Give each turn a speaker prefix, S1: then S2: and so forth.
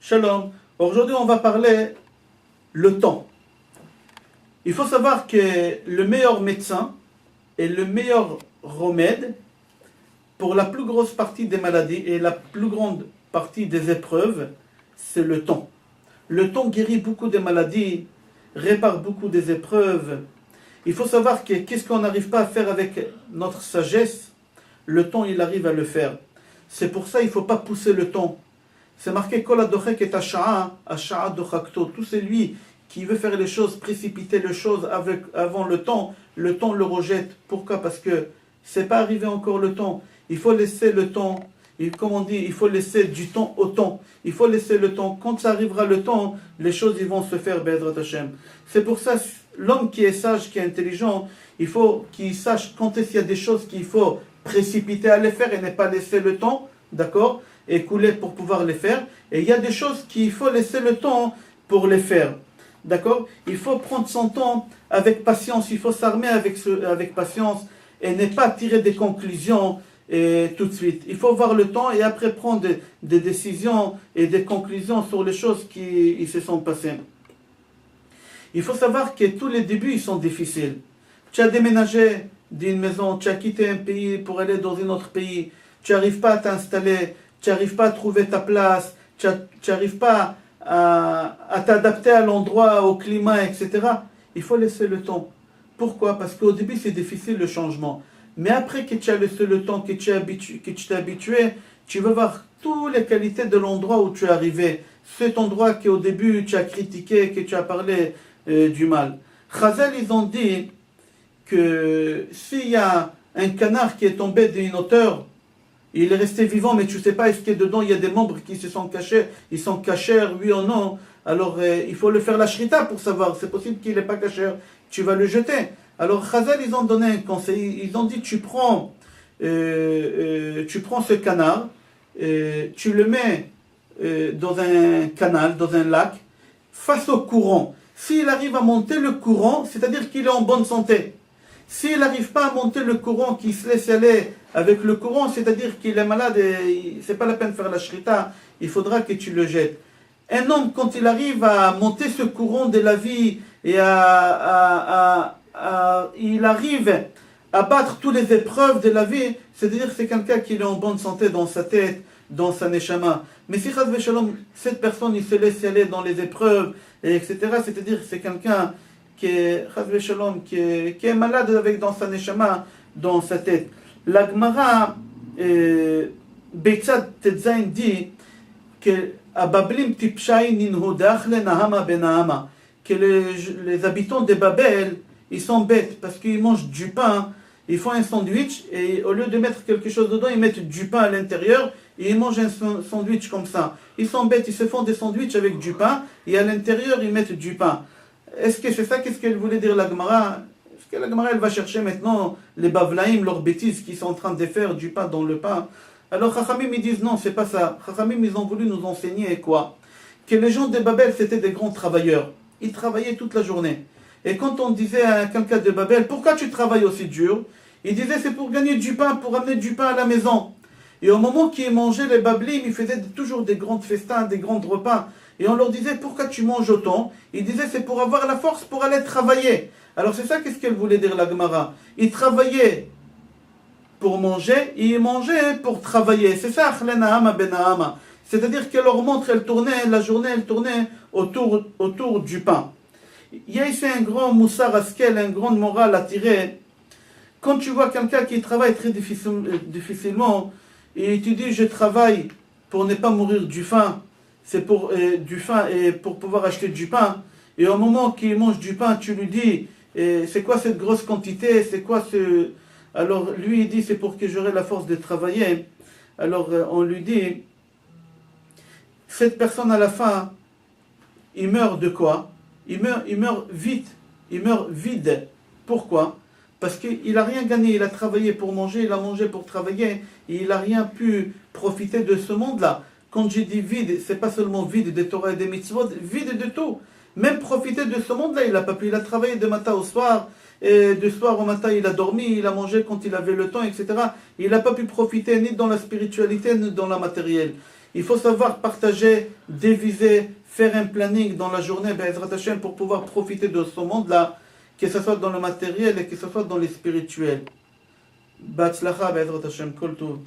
S1: Shalom. Aujourd'hui, on va parler le temps. Il faut savoir que le meilleur médecin et le meilleur remède pour la plus grosse partie des maladies et la plus grande partie des épreuves, c'est le temps. Le temps guérit beaucoup des maladies, répare beaucoup des épreuves. Il faut savoir que qu'est-ce qu'on n'arrive pas à faire avec notre sagesse, le temps il arrive à le faire. C'est pour ça qu'il ne faut pas pousser le temps. C'est marqué Kol hadochek et hasha'a dochakto. Tout celui qui veut faire les choses, précipiter les choses avant le temps le rejette. Pourquoi? Parce que c'est pas arrivé encore le temps. Il faut laisser le temps. Et comme on dit, il faut laisser du temps au temps. Il faut laisser le temps. Quand ça arrivera le temps, les choses ils vont se faire, Be'ezrat Hashem. C'est pour ça, l'homme qui est sage, qui est intelligent, il faut qu'il sache quand est-ce qu'il y a des choses qu'il faut précipiter à les faire et ne pas laisser le temps, d'accord, écouler pour pouvoir les faire. Et il y a des choses qu'il faut laisser le temps pour les faire, d'accord. Il faut prendre son temps avec patience, il faut s'armer avec patience et ne pas tirer des conclusions tout de suite. Il faut voir le temps et après prendre des décisions et des conclusions sur les choses qui se sont passées. Il faut savoir que tous les débuts ils sont difficiles. Tu as déménagé d'une maison, tu as quitté un pays pour aller dans un autre pays, tu n'arrives pas à t'installer, tu n'arrives pas à trouver ta place, tu n'arrives pas à t'adapter à l'endroit, au climat, etc. Il faut laisser le temps. Pourquoi? Parce qu'au début c'est difficile le changement. Mais après que tu as laissé le temps, que tu t'es habitué, tu vas voir toutes les qualités de l'endroit où tu es arrivé. Cet endroit qu'au début tu as critiqué, que tu as parlé du mal. Chazal, ils ont dit que s'il y a un canard qui est tombé d'une hauteur, il est resté vivant, mais tu ne sais pas est-ce que dedans il y a des membres qui se sont cachés, ils sont cachers, oui ou non, alors il faut le faire la shrita pour savoir, c'est possible qu'il n'est pas cacher, tu vas le jeter. Alors Chazal, ils ont donné un conseil, ils ont dit tu prends ce canard, tu le mets dans un canal, dans un lac, face au courant. S'il arrive à monter le courant, c'est-à-dire qu'il est en bonne santé. S'il n'arrive pas à monter le courant, qu'il se laisse aller avec le courant, c'est-à-dire qu'il est malade et c'est pas la peine de faire la shrita, il faudra que tu le jettes. Un homme, quand il arrive à monter ce courant de la vie et il arrive à battre toutes les épreuves de la vie, c'est-à-dire que c'est quelqu'un qui est en bonne santé dans sa tête, dans sa neshama. Mais si Chas v'Shalom, cette personne il se laisse aller dans les épreuves, etc., c'est-à-dire que c'est quelqu'un qui est Chas v'Shalom, qui est malade avec dans sa neshama, dans sa tête. La Gemara Beitzad Tetzain dit que Abablim tipshai ninhudach le nahama benahama, que les habitants de Babel ils sont bêtes parce qu'ils mangent du pain, ils font un sandwich et au lieu de mettre quelque chose dedans, ils mettent du pain à l'intérieur et ils mangent un sandwich comme ça. Ils sont bêtes, ils se font des sandwichs avec du pain et à l'intérieur ils mettent du pain. Est-ce que c'est ça? Qu'est-ce qu'elle voulait dire la Gemara? Est-ce que la Gemara elle va chercher maintenant les Bavlaïm, leurs bêtises qu'ils sont en train de faire du pain dans le pain? Alors Chachamim ils disent non, c'est pas ça. Chachamim ils ont voulu nous enseigner quoi? Que les gens de Babel c'était des grands travailleurs. Ils travaillaient toute la journée. Et quand on disait à quelqu'un de Babel, pourquoi tu travailles aussi dur? Il disait, c'est pour gagner du pain, pour amener du pain à la maison. Et au moment qu'ils mangeaient les Bablim, ils faisaient toujours des grands festins, des grands repas. Et on leur disait, pourquoi tu manges autant? Ils disaient, c'est pour avoir la force pour aller travailler. Alors c'est ça qu'est-ce qu'elle voulait dire la Gemara. Ils travaillaient pour manger, et ils mangeaient pour travailler. C'est ça, Achlenahama benahama. C'est-à-dire que leur montre, elle tournait, la journée, elle tournait autour du pain. Il y a ici un grand moussar askel, une grande morale à tirer. Quand tu vois quelqu'un qui travaille très difficilement, et tu dis je travaille pour ne pas mourir du faim, c'est pour du faim et pour pouvoir acheter du pain, et au moment qu'il mange du pain, tu lui dis c'est quoi cette grosse quantité, c'est quoi ce... Alors lui il dit c'est pour que j'aurai la force de travailler. Alors on lui dit cette personne à la fin, il meurt de quoi? Il meurt vite, il meurt vide. Pourquoi? Parce qu'il n'a rien gagné, il a travaillé pour manger, il a mangé pour travailler, et il n'a rien pu profiter de ce monde-là. Quand j'ai dit vide, c'est pas seulement vide des Torah et des mitzvot, vide de tout. Même profiter de ce monde-là, il n'a pas pu. Il a travaillé de matin au soir, et de soir au matin il a dormi, il a mangé quand il avait le temps, etc. Il n'a pas pu profiter ni dans la spiritualité, ni dans la matérielle. Il faut savoir partager, diviser, faire un planning dans la journée, Be'ezrat Hashem, pour pouvoir profiter de ce monde-là, que ce soit dans le matériel et que ce soit dans le spirituel. Batzlacha, Be'ezrat Hashem, kol tov.